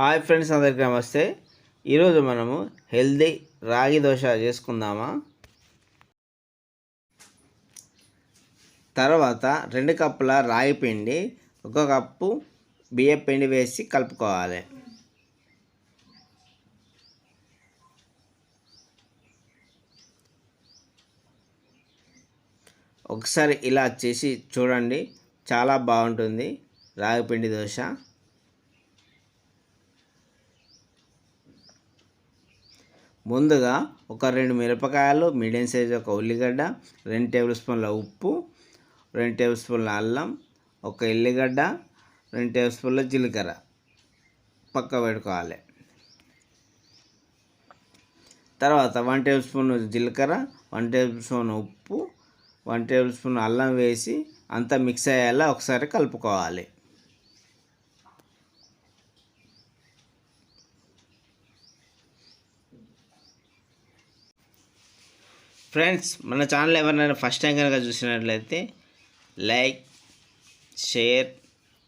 Hi friends, అందరికీ నమస్తే. ఈరోజు మనము హెల్దీ రాగి దోశ చేసుకుందామా. తర్వాత 2 కప్పుల రాగి పిండి, 1 కప్పు బియ్యం పిండి వేసి కలుపుకోవాలి. ఒకసారి ఇలా చేసి చూడండి, చాలా బాగుంటుంది రాగి పిండి దోశ. ముందుగా ఒక 2 మిరపకాయలు, మీడియం సైజు ఒక ఉల్లిగడ్డ, 2 టేబుల్ స్పూన్ల ఉప్పు, 2 టేబుల్ స్పూన్ల అల్లం, 1 ఎల్లిగడ్డ, 2 టేబుల్ స్పూన్ల జీలకర్ర పక్క పెట్టుకోవాలి. తర్వాత 1 టేబుల్ స్పూన్ జీలకర్ర, 1 టేబుల్ స్పూన్ ఉప్పు, 1 టేబుల్ స్పూన్ అల్లం వేసి అంతా మిక్స్ అయ్యేలా ఒకసారి కలుపుకోవాలి. ఫ్రెండ్స్, మన ఛానల్ ఎవరైనా ఫస్ట్ టైం కనుక చూసినట్లయితే లైక్, షేర్,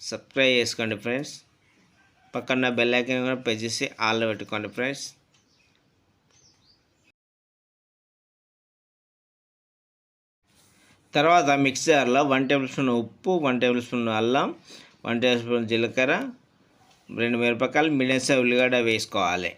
సబ్స్క్రైబ్ చేసుకోండి ఫ్రెండ్స్. పక్కన బెల్ ఐకాన్ కూడా ప్రెస్ చేసి ఆల్లో పెట్టుకోండి ఫ్రెండ్స్. తర్వాత మిక్సర్లో 1 టేబుల్ స్పూన్ ఉప్పు, 1 టేబుల్ స్పూన్ అల్లం, 1 టేబుల్ స్పూన్ జీలకర్ర, 2 మిరపకాయలు, మీడియం సైజ్ ఉల్లిగడ్డ వేసుకోవాలి.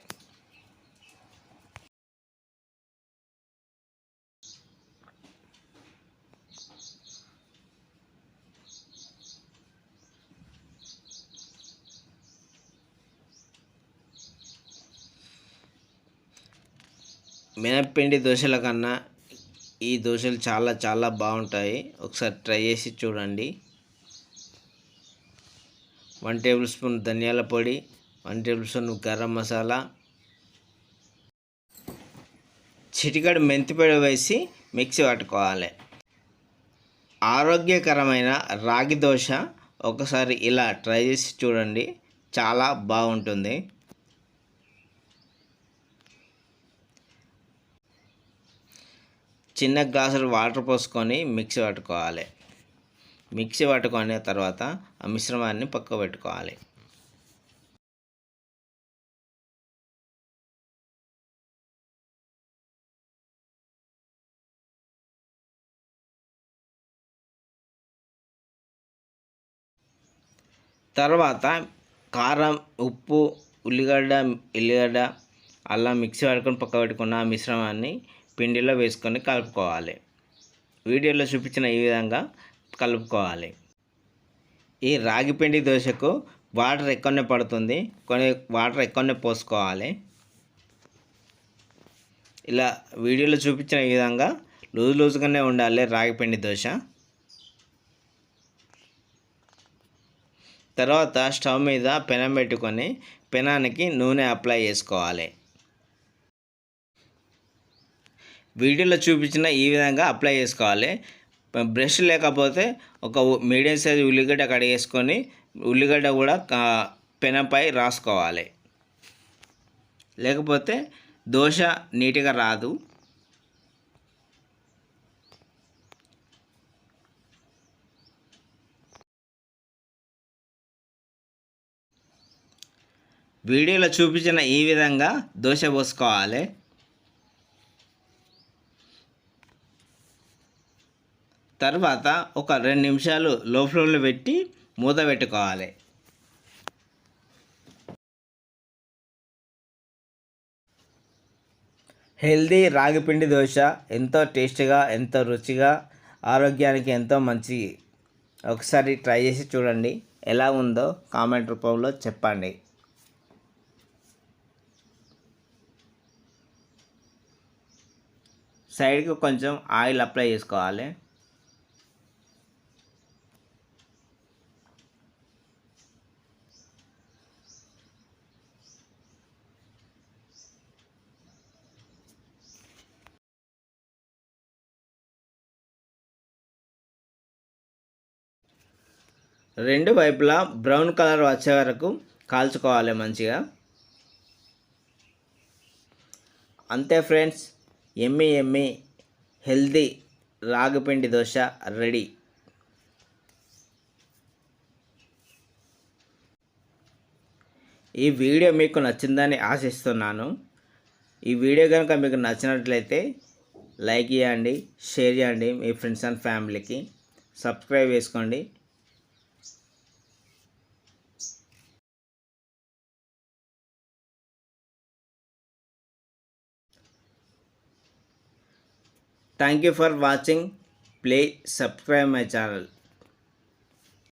మినప్పిండి దోశల కన్నా ఈ దోశలు చాలా బాగుంటాయి. ఒకసారి ట్రై చేసి చూడండి. 1 టేబుల్ స్పూన్ ధనియాల పొడి, 1 టేబుల్ స్పూన్ గరం మసాలా, చిటికెడు మెంతిపొడి వేసి మిక్సీ పట్టుకోవాలి. ఆరోగ్యకరమైన రాగి దోశ ఒకసారి ఇలా ట్రై చేసి చూడండి, చాలా బాగుంటుంది. చిన్న గ్లాసులు వాటర్ పోసుకొని మిక్సీ పట్టుకోవాలి. మిక్సీ పట్టుకున్న తర్వాత ఆ మిశ్రమాన్ని పక్క పెట్టుకోవాలి. తర్వాత కారం, ఉప్పు, ఎల్లిగడ్డ, అల్లం మిక్సీ పట్టుకొని పక్క పెట్టుకున్న ఆ మిశ్రమాన్ని పిండిలో వేసుకొని కలుపుకోవాలి. వీడియోలో చూపించిన ఈ విధంగా కలుపుకోవాలి. ఈ రాగి పిండి దోశకు వాటర్ ఎక్కువనే పడుతుంది, కొన్ని వాటర్ ఎక్కువనే పోసుకోవాలి. ఇలా వీడియోలో చూపించిన ఈ విధంగా లూజ్గానే ఉండాలి రాగి పిండి దోశ. తర్వాత స్టవ్ మీద పెనం పెట్టుకొని పెనానికి నూనె అప్లై చేసుకోవాలి. వీడియోలో చూపించిన ఈ విధంగా అప్లై చేసుకోవాలి. బ్రష్ లేకపోతే ఒక మీడియం సైజు ఉల్లిగడ్డ కడిగేసుకొని ఉల్లిగడ్డ కూడా పెనంపై రాసుకోవాలి. లేకపోతే దోశ నీట్గా రాదు. వీడియోలో చూపించిన ఈ విధంగా దోశ పోసుకోవాలి. తర్వాత ఒక 2 నిమిషాలు లో ఫ్లేమ్లో పెట్టి మూత పెట్టుకోవాలి. హెల్దీ రాగిపిండి దోశ ఎంతో టేస్టీగా, ఎంతో రుచిగా, ఆరోగ్యానికి ఎంతో మంచిది. ఒకసారి ట్రై చేసి చూడండి, ఎలా ఉందో కామెంట్ రూపంలో చెప్పండి. సైడ్కి కొంచెం ఆయిల్ అప్లై చేసుకోవాలి. రెండు వైపులా బ్రౌన్ కలర్ వచ్చే వరకు కాల్చుకోవాలి మంచిగా. అంతే ఫ్రెండ్స్, ఎమ్మి హెల్దీ రాగిపిండి దోశ రెడీ. ఈ వీడియో మీకు నచ్చిందని ఆశిస్తున్నాను. ఈ వీడియో కనుక మీకు నచ్చినట్లయితే లైక్ చేయండి, షేర్ చేయండి మీ ఫ్రెండ్స్ అండ్ ఫ్యామిలీకి, సబ్స్క్రైబ్ చేసుకోండి. Thank you for watching. Please subscribe my channel.